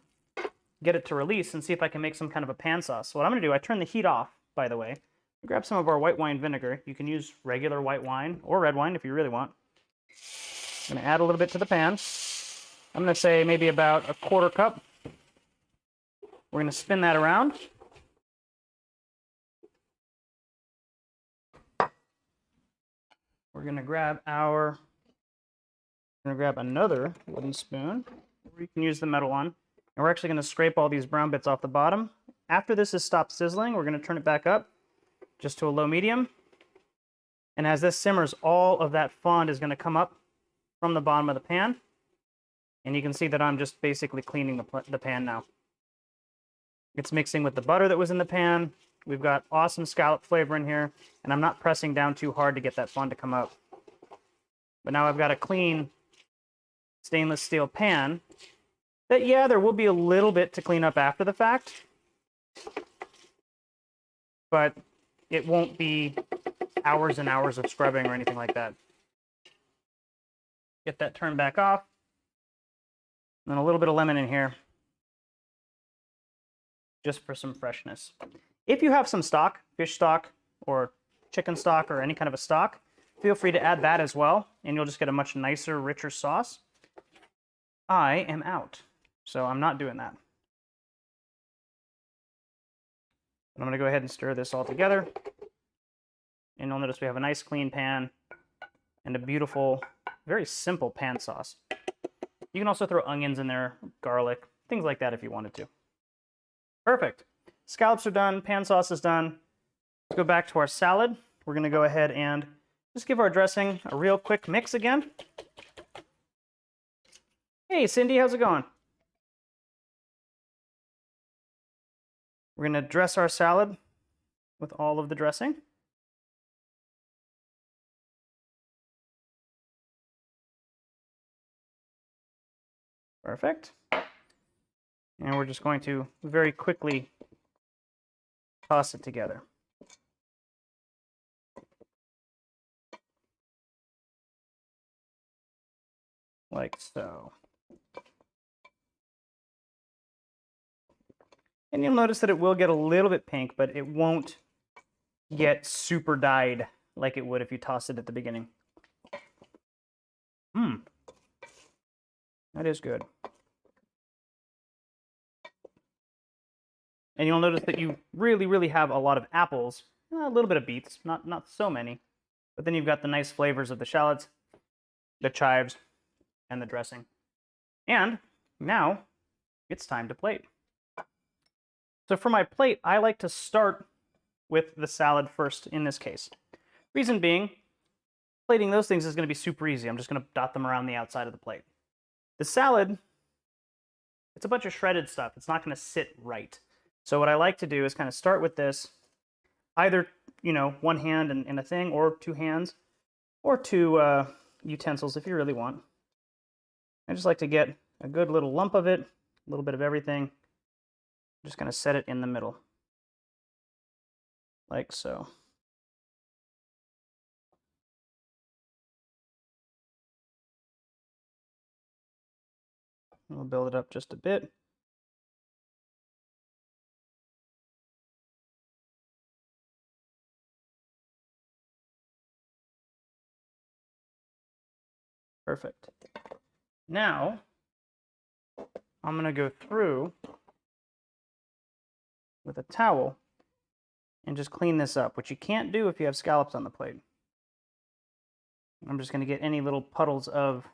get it to release, and see if I can make some kind of a pan sauce. So what I'm going to do, I turn the heat off, by the way. Grab some of our white wine vinegar. You can use regular white wine or red wine if you really want. I'm going to add a little bit to the pan. I'm going to say maybe about 1/4 cup. We're going to spin that around. We're going to grab another wooden spoon, or you can use the metal one. And we're actually going to scrape all these brown bits off the bottom. After this has stopped sizzling, we're going to turn it back up just to a low medium. And as this simmers, all of that fond is going to come up from the bottom of the pan. And you can see that I'm just basically cleaning the pan now. It's mixing with the butter that was in the pan. We've got awesome scallop flavor in here, and I'm not pressing down too hard to get that fond to come up. But now I've got a clean stainless steel pan that, yeah, there will be a little bit to clean up after the fact, but it won't be hours and hours of scrubbing or anything like that. Get that turned back off. And then a little bit of lemon in here, just for some freshness. If you have some stock, fish stock or chicken stock or any kind of a stock, feel free to add that as well, and you'll just get a much nicer, richer sauce. I am out, so I'm not doing that. I'm going to go ahead and stir this all together. And you'll notice we have a nice clean pan and a beautiful, very simple pan sauce. You can also throw onions in there, garlic, things like that if you wanted to. Perfect. Scallops are done, pan sauce is done. Let's go back to our salad. We're going to go ahead and just give our dressing a real quick mix again. Hey, Cindy, how's it going? We're going to dress our salad with all of the dressing. Perfect. And we're just going to very quickly toss it together. Like so. And you'll notice that it will get a little bit pink, but it won't get super dyed like it would if you toss it at the beginning. That is good. And you'll notice that you really have a lot of apples, a little bit of beets, not so many, but then you've got the nice flavors of the shallots, the chives, and the dressing. And now it's time to plate. So for my plate, I like to start with the salad first in this case. Reason being, plating those things is going to be super easy. I'm just going to dot them around the outside of the plate. The salad it's a bunch of shredded stuff. It's not going to sit right. So what I like to do is kind of start with this, either, you know, one hand in a thing, or two hands, or two utensils if you really want. I just like to get a good little lump of it, a little bit of everything. I'm just going to set it in the middle, like so. We'll build it up just a bit. Perfect. Now, I'm going to go through with a towel and just clean this up, which you can't do if you have scallops on the plate. I'm just going to get any little puddles of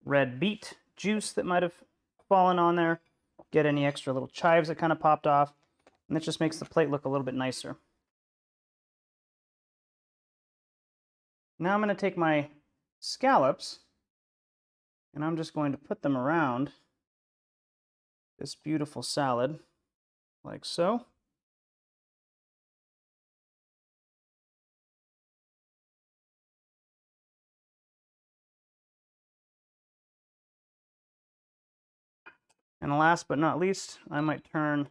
red beet juice that might have fallen on there, get any extra little chives that kind of popped off, and that just makes the plate look a little bit nicer. Now I'm going to take my scallops and I'm just going to put them around this beautiful salad, like so. And last but not least, I might turn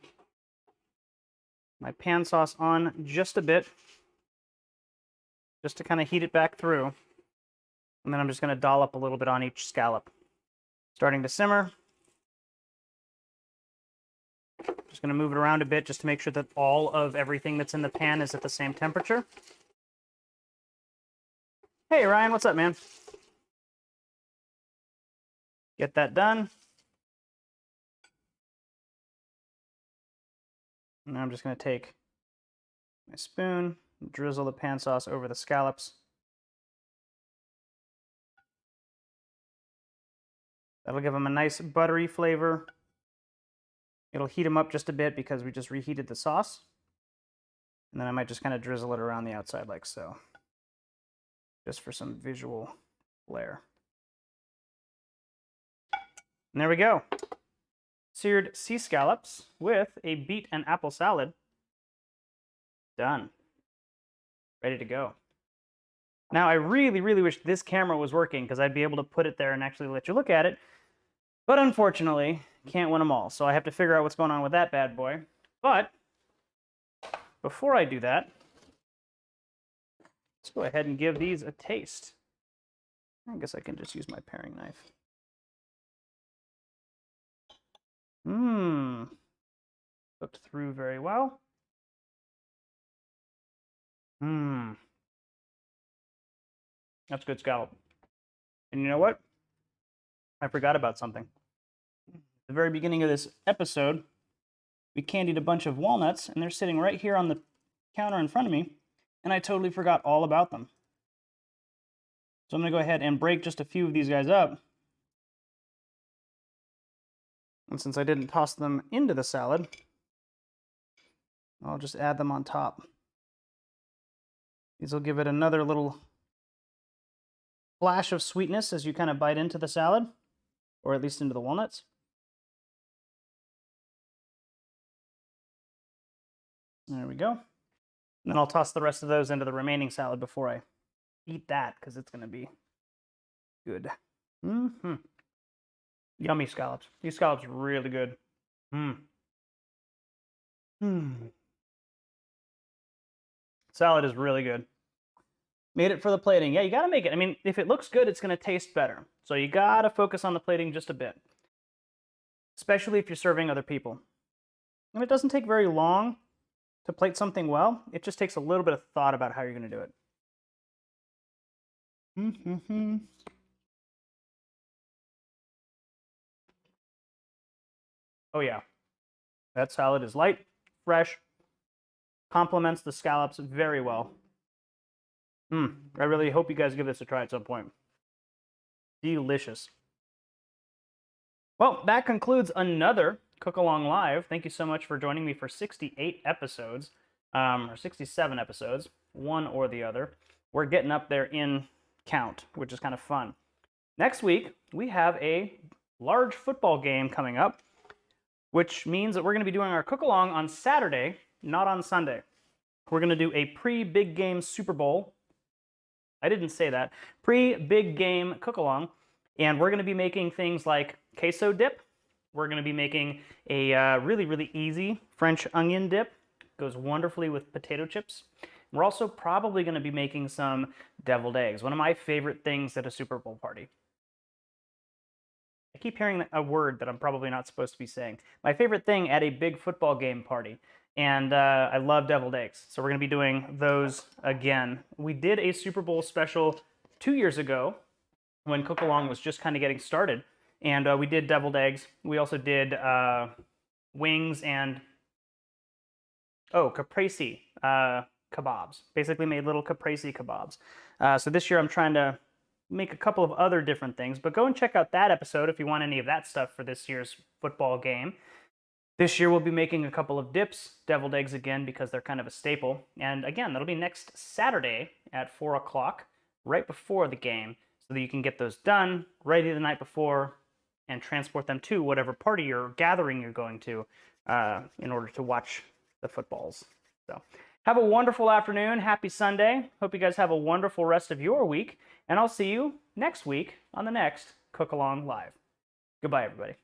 my pan sauce on just a bit, just to kind of heat it back through. And then I'm just going to dollop a little bit on each scallop. Starting to simmer. Just going to move it around a bit just to make sure that all of everything that's in the pan is at the same temperature. Hey, Ryan, what's up, man? Get that done. And now I'm just going to take my spoon, drizzle the pan sauce over the scallops. That'll give them a nice buttery flavor. It'll heat them up just a bit because we just reheated the sauce. And then I might just kind of drizzle it around the outside like so, just for some visual flair. And there we go. Seared sea scallops with a beet and apple salad. Done. Ready to go. Now, I really, really wish this camera was working because I'd be able to put it there and actually let you look at it. But unfortunately, can't win them all. So I have to figure out what's going on with that bad boy. But before I do that, let's go ahead and give these a taste. I guess I can just use my paring knife. Cooked through very well. That's good scallop. And you know what? I forgot about something. At the very beginning of this episode, we candied a bunch of walnuts, and they're sitting right here on the counter in front of me, and I totally forgot all about them. So I'm going to go ahead and break just a few of these guys up. And since I didn't toss them into the salad, I'll just add them on top. These will give it another little flash of sweetness as you kind of bite into the salad, or at least into the walnuts. There we go. And then I'll toss the rest of those into the remaining salad before I eat that, because it's going to be good. Yummy scallops. These scallops are really good. Salad is really good. Made it for the plating. Yeah, you got to make it. I mean, if it looks good, it's going to taste better. So you got to focus on the plating just a bit, especially if you're serving other people. And it doesn't take very long to plate something well. It just takes a little bit of thought about how you're going to do it. Oh yeah, that salad is light, fresh, complements the scallops very well. I really hope you guys give this a try at some point. Delicious. Well, that concludes another Cook Along Live. Thank you so much for joining me for 68 episodes, or 67 episodes, one or the other. We're getting up there in count, which is kind of fun. Next week, we have a large football game coming up, which means that we're going to be doing our cook along on Saturday, not on Sunday. We're going to do a pre-big game Super Bowl. I didn't say that. Pre-big game cook along, and we're going to be making things like queso dip. We're going to be making a really, really easy French onion dip. Goes wonderfully with potato chips. We're also probably going to be making some deviled eggs, one of my favorite things at a Super Bowl party. I keep hearing a word that I'm probably not supposed to be saying. My favorite thing at a big football game party. And I love deviled eggs. So we're going to be doing those again. We did a Super Bowl special 2 years ago when Cook Along was just kind of getting started. And we did deviled eggs. We also did wings and, caprese kebabs. Basically made little caprese kebabs. So this year I'm trying to make a couple of other different things, but go and check out that episode if you want any of that stuff for this year's football game. This year we'll be making a couple of dips, deviled eggs again because they're kind of a staple. And again, that'll be next Saturday at 4 o'clock, right before the game, so that you can get those done, ready the night before, and transport them to whatever party or gathering you're going to in order to watch the footballs. So have a wonderful afternoon. Happy Sunday. Hope you guys have a wonderful rest of your week. And I'll see you next week on the next Cook Along Live. Goodbye, everybody.